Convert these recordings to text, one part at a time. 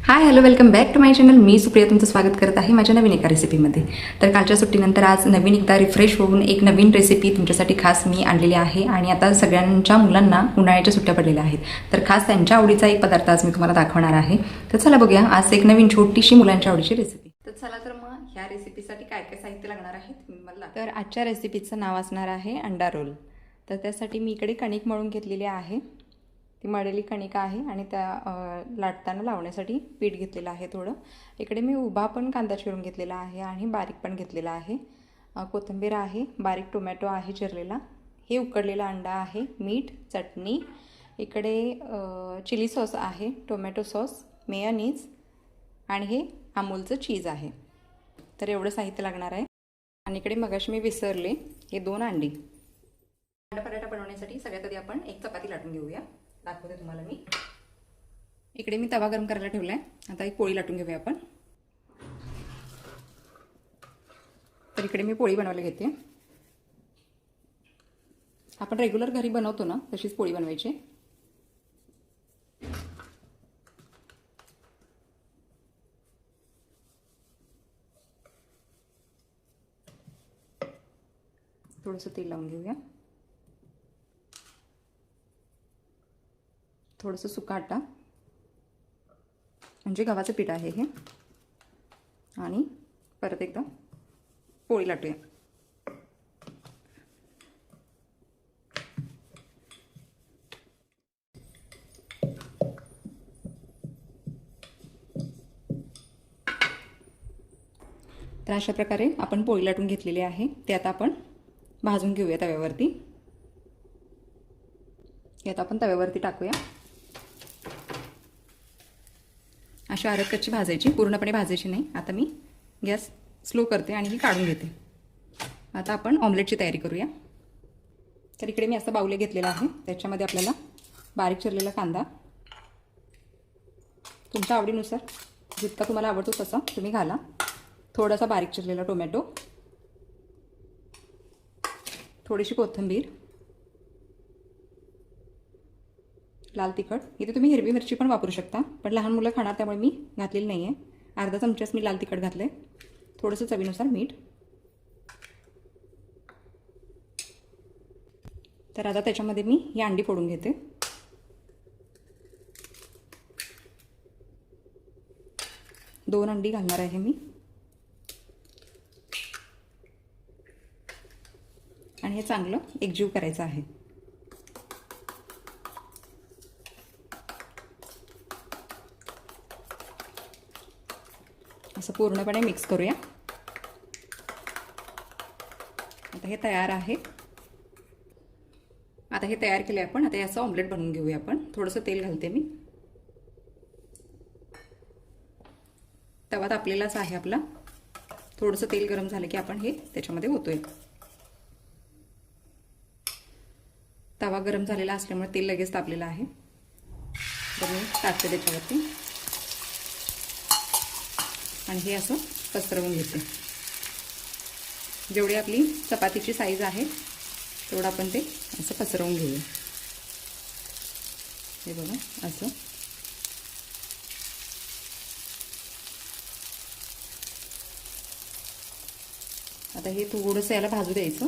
High hello welcome back to my channel. मी सुप्रिया तुमचं स्वागत करत आहे माझ्या नवीन एका रेसिपीमध्ये. तर कालच्या सुट्टीनंतर आज नवीन एकदा रिफ्रेश होऊन एक नवीन रेसिपी तुमच्यासाठी खास मी आणलेली आहे. आणि आता सगळ्यांच्या मुलांना उन्हाळ्याच्या सुट्ट्या पडलेल्या आहेत, तर खास त्यांच्या आवडीचा एक पदार्थ आज मी तुम्हाला दाखवणार आहे. तर चला बघूया आज एक नवीन छोटीशी मुलांच्या आवडीची रेसिपी. तर चला तर मग ह्या रेसिपीसाठी काय काय साहित्य लागणार आहे मला. तर आजच्या रेसिपीचं नाव असणार आहे अंडा रोल. तर त्यासाठी मी इकडे कणिक मळून घेतलेली आहे. ती मळलेली कणिक आहे आणि त्या लाटताना लावण्यासाठी पीठ घेतलेलं आहे थोडं. इकडे मी उभा पण कांदा चिरून घेतलेला आहे आणि बारीक पण घेतलेला आहे. कोथिंबीर आहे, बारीक टोमॅटो आहे चिरलेला, हे उकडलेला अंडा आहे, मीठ, चटणी, इकडे चिली सॉस आहे, टोमॅटो सॉस, मेयोनीज आणि हे अमूलचं चीज आहे. तर एवढं साहित्य लागणार आहे. आणि इकडे मगाशी मी विसरले हे 2 अंडी. अंडा पराठा बनवण्यासाठी सगळ्यात आधी आपण एक चपाती लाटून घेऊया. दाखवते तुम्हाला मी. इकडे मी तवा गरम करायला ठेवला आहे. आता एक पोळी लाटून घेऊया आपण. तर इकडे मी पोळी बनवायला घेते. आपण रेग्युलर घरी बनवतो ना तशीच पोळी बनवायची. थोडंसं तेल लावून घेऊया. थोडंसं सुका आटा म्हणजे गव्हाचं पीठ आहे हे. आणि परत एकदा पोळी लाटूया. तर अशा प्रकारे आपण पोळी लाटून घेतलेली आहे. ते आता आपण भाजून घेऊया तव्यावरती. हे आता आपण तव्यावरती टाकूया. अशी अर्ध कच्ची भाजायची, पूर्णपणे भाजायची नाही. आता मी गॅस स्लो करते आणि ही काढून घेते. आता आपण ऑमलेटची तयारी करूया. तर इकडे मी असं बाउल घेतलेला आहे. त्याच्यामध्ये आपल्याला बारीक चिरलेला कांदा, तुमच्या आवडीनुसार जितका तुम्हाला आवडतो तसा तुम्ही घाला. थोडासा बारीक चिरलेला टोमॅटो, थोडीशी कोथिंबीर, लाल तिखट. इथे तुम्ही हिरवी मिरची पण वापरू शकता, पण लहान मुलं खाणार त्यामुळे मी घातलेली नाही आहे. अर्धा चमचाच मी लाल तिखट घातले. थोडंसं चवीनुसार मीठ. तर आता त्याच्यामध्ये मी ही अंडी फोडून घेते. दोन अंडी घालणार आहे मी. आणि हे चांगलं एकजीव करायचं आहे. असं पूर्णपणे मिक्स करूया. आता हे तयार आहे. आता हे तयार केले आपण. आता याचं ऑमलेट बनवून घेऊया आपण. थोडंसं तेल घालते मी. तवा तापलेलाच आहे आपला. थोडंसं तेल गरम झालं की आपण हे त्याच्यामध्ये ओतूया. तवा गरम झालेला असल्यामुळे तेल लगेच तापलेलं आहे. तर मी टाकते त्याच्यावरती आणि हे असं पसरवून घेते. जेवढी आपली चपातीची साईज आहे तेवढं आपण ते असं पसरवून घेऊया. हे बघा असं. आता हे थोडंसं याला भाजू द्यायचं.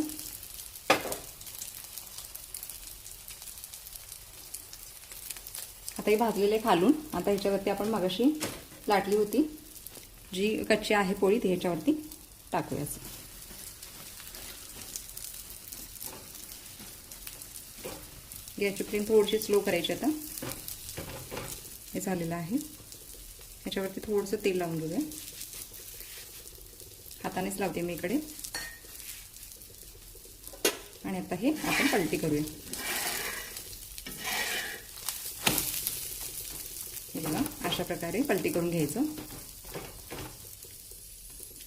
आता हे भाजलेले खालून. आता ह्याच्यावरती आपण मगाशी लाटली होती जी कच्ची आहे पोळी ती ह्याच्यावरती टाकूयाच. गॅसची फ्लेम थोडीशी स्लो करायची. आता हे झालेलं आहे. ह्याच्यावरती थोडंसं तेल लावून घेऊया. हातानेच लावते मी इकडे. आणि आता हे आपण पलटी करूया. हे बघा अशा प्रकारे पलटी करून घ्यायचं.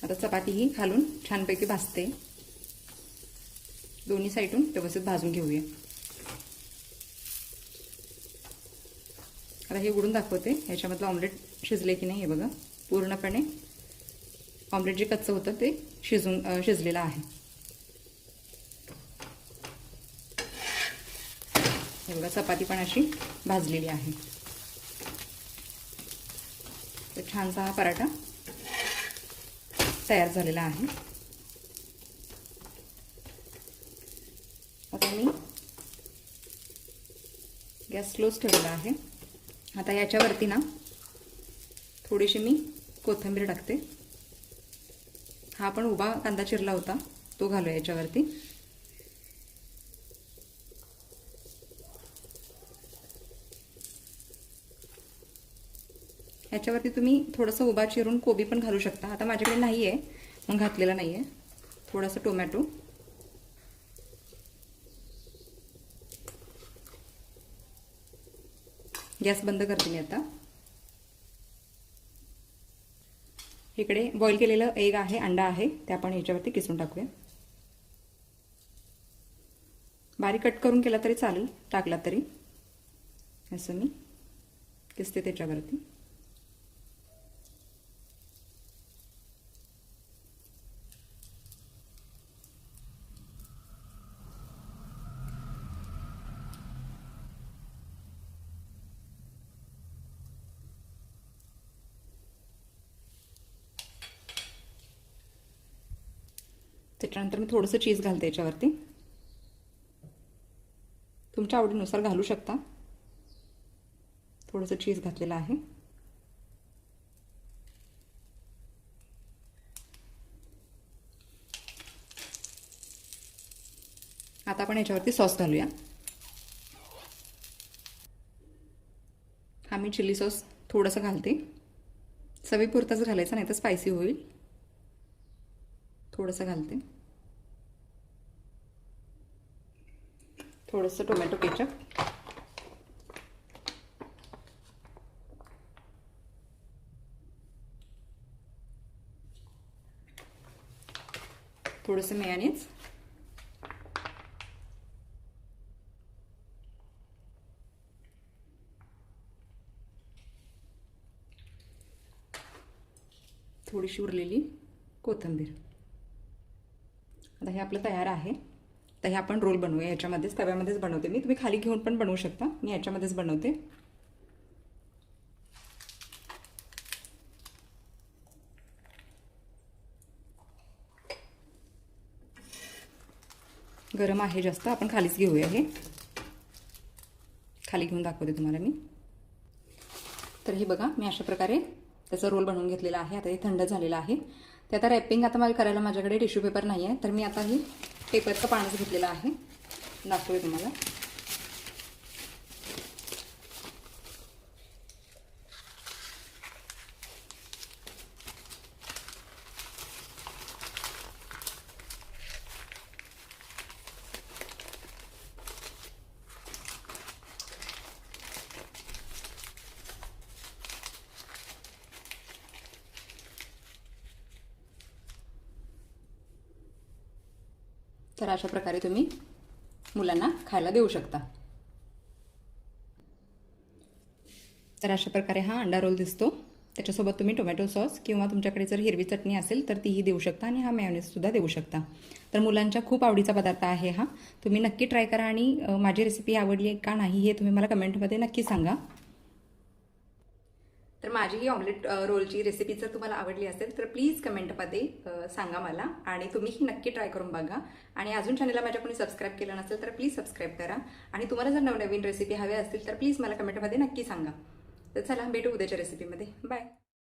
आता चपाती ही खालून छानपैकी भाजते. दोन्ही साईडून व्यवस्थित भाजून घेऊया. आता हे उघडून दाखवते ह्याच्यामधलं ऑमलेट शिजले की नाही. हे बघा पूर्णपणे ऑमलेट जे कच्चं होतं ते शिजलेलं आहे. हे बघा चपाती पण अशी भाजलेली आहे. तर छानसा हा पराठा तयार झालेला आहे. आता मी गॅस स्लोच ठेवलेला आहे. आता याच्यावरती ना थोडीशी मी कोथिंबीर टाकते. हा पण उभा कांदा चिरला होता तो घालूया याच्यावरती. याच्यावरती तुम्ही थोडंसं उभा चिरून कोबी पण घालू शकता. आता माझ्याकडे नाही आहे मग घातलेला नाही आहे. थोडंसं टोमॅटो, गॅस बंद करते मी आता. इकडे बॉईल केलेलं एग आहे, अंडा आहे, ते आपण याच्यावरती किसून टाकूया. बारीक कट करून केला तरी चालेल, टाकला तरी. असं मी किसते त्याच्यावरती. त्याच्यानंतर मी थोडंसं चीज घालते याच्यावरती. तुमच्या आवडीनुसार घालू शकता. थोडंसं चीज घातलेलं आहे. आता आपण याच्यावरती सॉस घालूया. हा मी चिली सॉस थोडंसं घालते. चवीपुरताच घालायचं, नाही तर स्पायसी होईल. थोडंसं घालते. थोडंसं टोमॅटो केचप, थोडंसं मेयोनीज, थोडीशी उरलेली कोथिंबीर. आता हे आपलं तयार आहे. तर हे आपण रोल बनवूया. याच्यामध्येच तव्यामध्येच बनवते मी. तुम्ही खाली घेऊन पण बनवू शकता. मी याच्यामध्येच बनवते. गरम आहे जास्त, आपण खालीच घेऊया. हे खाली घेऊन दाखवते तुम्हाला मी. तर हे बघा, मी अशा प्रकारे त्याचा रोल बनवून घेतलेला आहे. आता हे थंड झालेलं आहे. ते आता रॅपिंग आता मला करायला माझ्याकडे टिश्यू पेपर नाही आहे, तर मी आता हे पेपरचं पानच घेतलेलं आहे. दाखवते तुम्हाला. तर अशा प्रकारे तुम्ही मुलांना खायला देऊ शकता. तर अशा प्रकारे हा अंडा रोल दिसतो. त्याच्यासोबत तुम्ही टोमॅटो सॉस किंवा तुमच्याकडे जर हिरवी चटणी असेल तर तीही देऊ शकता आणि हा मेयोनीजसुद्धा देऊ शकता. तर मुलांच्या खूप आवडीचा पदार्थ आहे हा. तुम्ही नक्की ट्राय करा आणि माझी रेसिपी आवडली आहे का नाही हे तुम्ही मला कमेंटमध्ये नक्की सांगा. तर माझी ही ऑमलेट रोलची रेसिपी जर तुम्हाला आवडली असेल तर प्लीज कमेंटमध्ये सांगा मला आणि तुम्हीही नक्की ट्राय करून बघा. आणि अजून चॅनलला माझ्या कोणी सबस्क्राईब केलं नसेल तर प्लीज सबस्क्राईब करा. आणि तुम्हाला जर नवनवीन रेसिपी हव्या असतील तर प्लीज मला कमेंटमध्ये नक्की सांगा. तर चला भेटू उद्याच्या रेसिपीमध्ये. बाय.